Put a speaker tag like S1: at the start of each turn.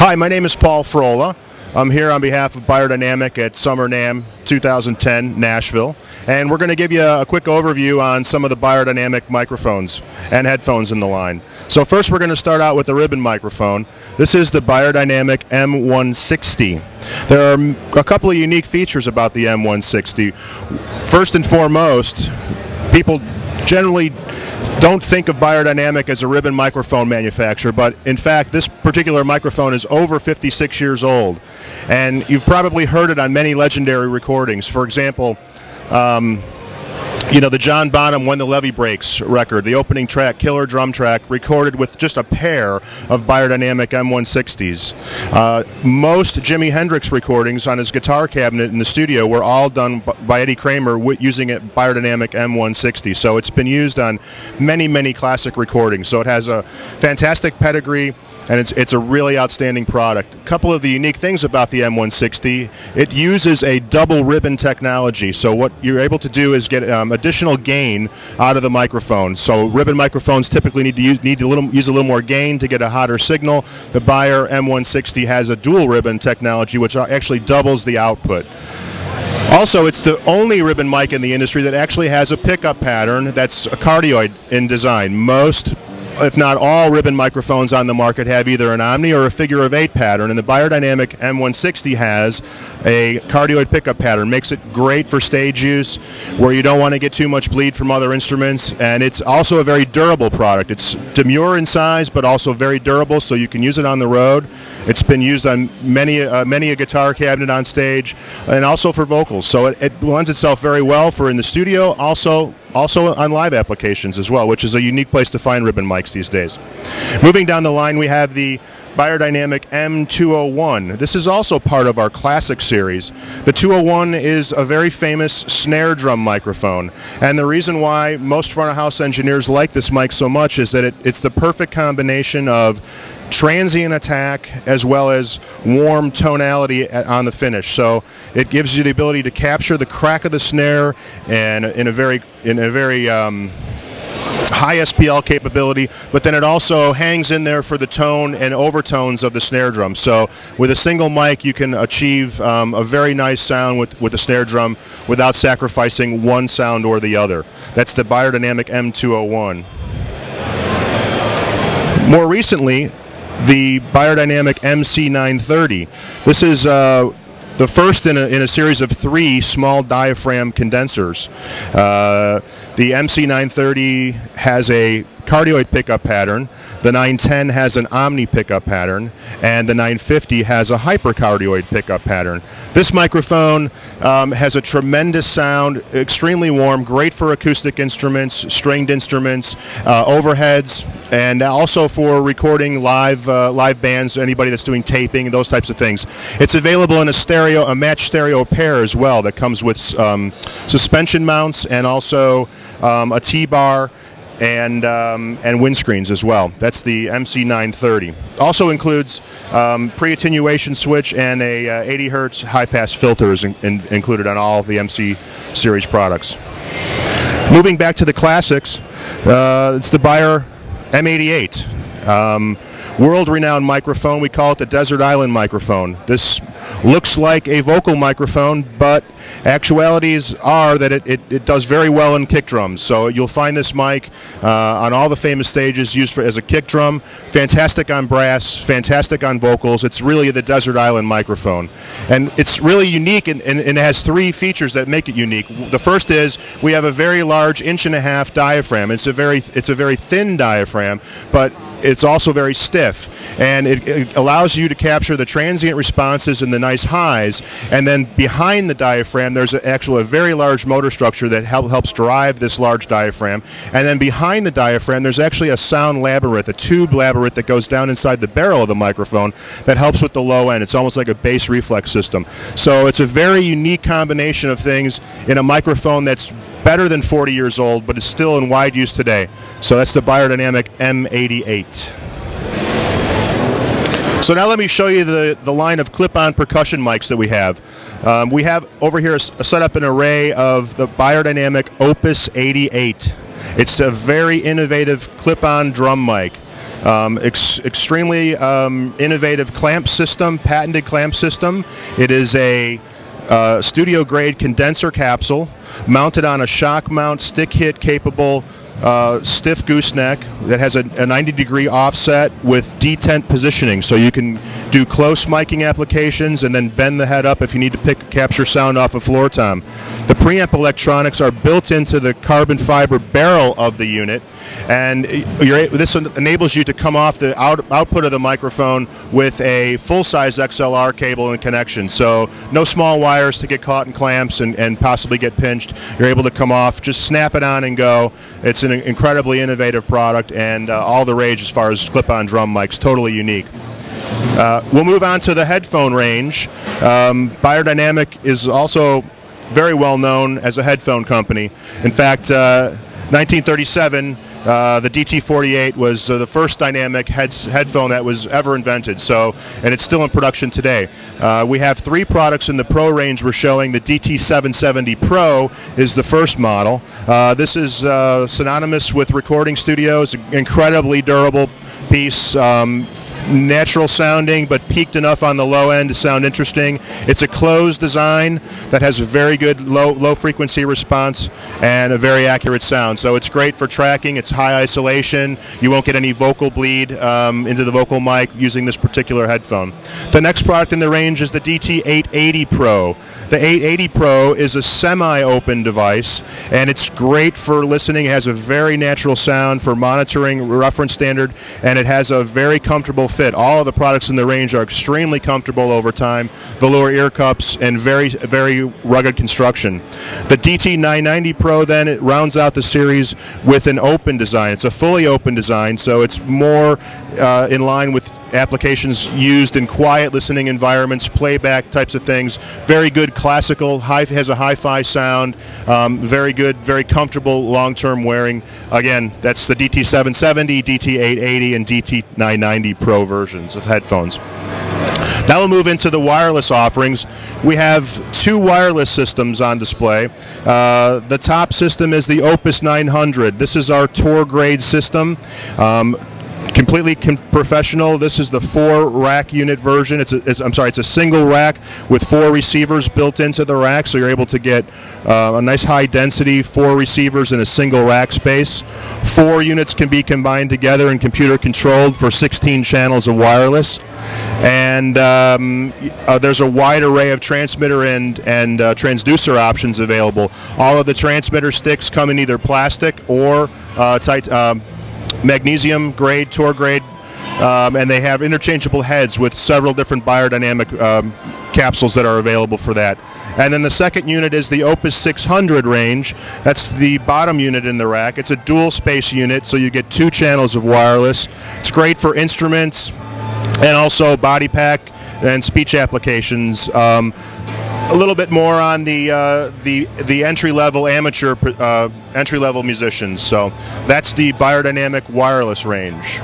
S1: Hi, my name is Paul Frola. I'm here on behalf of Beyerdynamic at Summer NAMM 2010 Nashville, and we're going to give you a quick overview on some of the Beyerdynamic microphones and headphones in the line. So first we're going to start out with the ribbon microphone. This is the Beyerdynamic M160. There are a couple of unique features about the M160. First and foremost, people generally don't think of Beyerdynamic as a ribbon microphone manufacturer, but in fact this particular microphone is over 56 years old, and you've probably heard it on many legendary recordings. For example, the John Bonham When the Levee Breaks record, the opening track, Killer Drum Track, recorded with just a pair of Beyerdynamic M160s. Most Jimi Hendrix recordings on his guitar cabinet in the studio were all done by Eddie Kramer using a Beyerdynamic M160. So it's been used on many, many classic recordings. So it has a fantastic pedigree, and it's a really outstanding product. A couple of the unique things about the M160, it uses a double ribbon technology. So what you're able to do is get additional gain out of the microphone. So ribbon microphones typically need to use a little more gain to get a hotter signal. The Beyer M160 has a dual ribbon technology, which actually doubles the output. Also, it's the only ribbon mic in the industry that actually has a pickup pattern that's a cardioid in design. Most, if not all, ribbon microphones on the market have either an omni or a figure of 8 pattern, and the Beyerdynamic M160 has a cardioid pickup pattern. Makes it great for stage use where you don't want to get too much bleed from other instruments, and it's also a very durable product. It's demure in size but also very durable, so you can use it on the road. It's been used on many a guitar cabinet on stage, and also for vocals, so it lends itself very well for in the studio, also on live applications as well, which is a unique place to find ribbon mics these days. Moving down the line, we have the Beyerdynamic M201. This is also part of our classic series. The 201 is a very famous snare drum microphone, and the reason why most front of house engineers like this mic so much is that it's the perfect combination of transient attack as well as warm tonality on the finish. So it gives you the ability to capture the crack of the snare and in a very high SPL capability, but then it also hangs in there for the tone and overtones of the snare drum. So with a single mic you can achieve a very nice sound with the snare drum without sacrificing one sound or the other. That's the Beyerdynamic M201. More recently, the Beyerdynamic MC930. This is the first in a series of 3 small diaphragm condensers. The MC930 has a cardioid pickup pattern, the 910 has an omni pickup pattern, and the 950 has a hypercardioid pickup pattern. This microphone has a tremendous sound, extremely warm, great for acoustic instruments, stringed instruments, overheads, and also for recording live bands, anybody that's doing taping, those types of things. It's available in a matched stereo pair as well that comes with suspension mounts and also a T-bar and windscreens as well. That's the MC930. Also includes pre-attenuation switch and a 80 hertz high-pass filter is included on all the MC series products. Moving back to the classics, it's the Beyer M88. World-renowned microphone. We call it the Desert Island microphone. This looks like a vocal microphone, but actualities are that it does very well in kick drums. So you'll find this mic on all the famous stages used as a kick drum. Fantastic on brass, fantastic on vocals. It's really the Desert Island microphone. And it's really unique, and it has 3 features that make it unique. The first is we have a very large 1.5-inch diaphragm. It's a very thin diaphragm, but it's also very stiff, and it allows you to capture the transient responses and the nice highs, and then behind the diaphragm there's a very large motor structure that helps drive this large diaphragm, and then behind the diaphragm there's actually a sound labyrinth, a tube labyrinth that goes down inside the barrel of the microphone that helps with the low end. It's almost like a bass reflex system. So it's a very unique combination of things in a microphone that's better than 40 years old, but is still in wide use today. So that's the Beyerdynamic M88. So now let me show you the line of clip-on percussion mics that we have. We have over here set up an array of the Beyerdynamic Opus 88. It's a very innovative clip-on drum mic. Extremely innovative clamp system, patented clamp system. It is a studio-grade condenser capsule mounted on a shock mount, stick hit capable stiff gooseneck that has a 90-degree offset with detent positioning, so you can do close miking applications and then bend the head up if you need to capture sound off a floor tom. The preamp electronics are built into the carbon fiber barrel of the unit, and this enables you to come off the output of the microphone with a full-size XLR cable and connection. So no small wires to get caught in clamps and possibly get pinched. You're able to come off, just snap it on and go. It's an incredibly innovative product, and all the rage as far as clip-on drum mics. Totally unique. We'll move on to the headphone range. Beyerdynamic is also very well known as a headphone company. In fact, 1937, the DT48 was the first dynamic headphone that was ever invented, and it's still in production today. We have 3 products in the Pro range we're showing. The DT770 Pro is the first model. This is synonymous with recording studios, incredibly durable piece, natural sounding but peaked enough on the low end to sound interesting. It's a closed design that has a very good low frequency response and a very accurate sound, so it's great for tracking. It's high isolation. You won't get any vocal bleed into the vocal mic using this particular headphone. The next product in the range is the DT880 Pro. The 880 Pro is a semi-open device, and it's great for listening. It has a very natural sound for monitoring reference standard, and it has a very comfortable fit. All of the products in the range are extremely comfortable over time, velour ear cups, and very, very rugged construction. The DT990 Pro then, it rounds out the series with an open design. It's a fully open design, so it's more in line with applications used in quiet listening environments, playback types of things. Very good classical, has a hi-fi sound, very good, very comfortable long-term wearing. Again, that's the DT770, DT880, and DT990 Pro versions of headphones. Now we'll move into the wireless offerings. We have 2 wireless systems on display. The top system is the Opus 900. This is our tour grade system. Completely professional. This is the 4-rack unit version. It's a single rack with 4 receivers built into the rack, so you're able to get a nice high density 4 receivers in a single rack space. 4 units can be combined together and computer controlled for 16 channels of wireless, and there's a wide array of transmitter and transducer options available. All of the transmitter sticks come in either plastic or magnesium grade, tour grade, and they have interchangeable heads with several different Beyerdynamic capsules that are available for that. And then the second unit is the Opus 600 range. That's the bottom unit in the rack. It's a dual space unit, so you get 2 channels of wireless. It's great for instruments and also body pack and speech applications. A little bit more on the entry-level entry-level musicians. So that's the Beyerdynamic wireless range.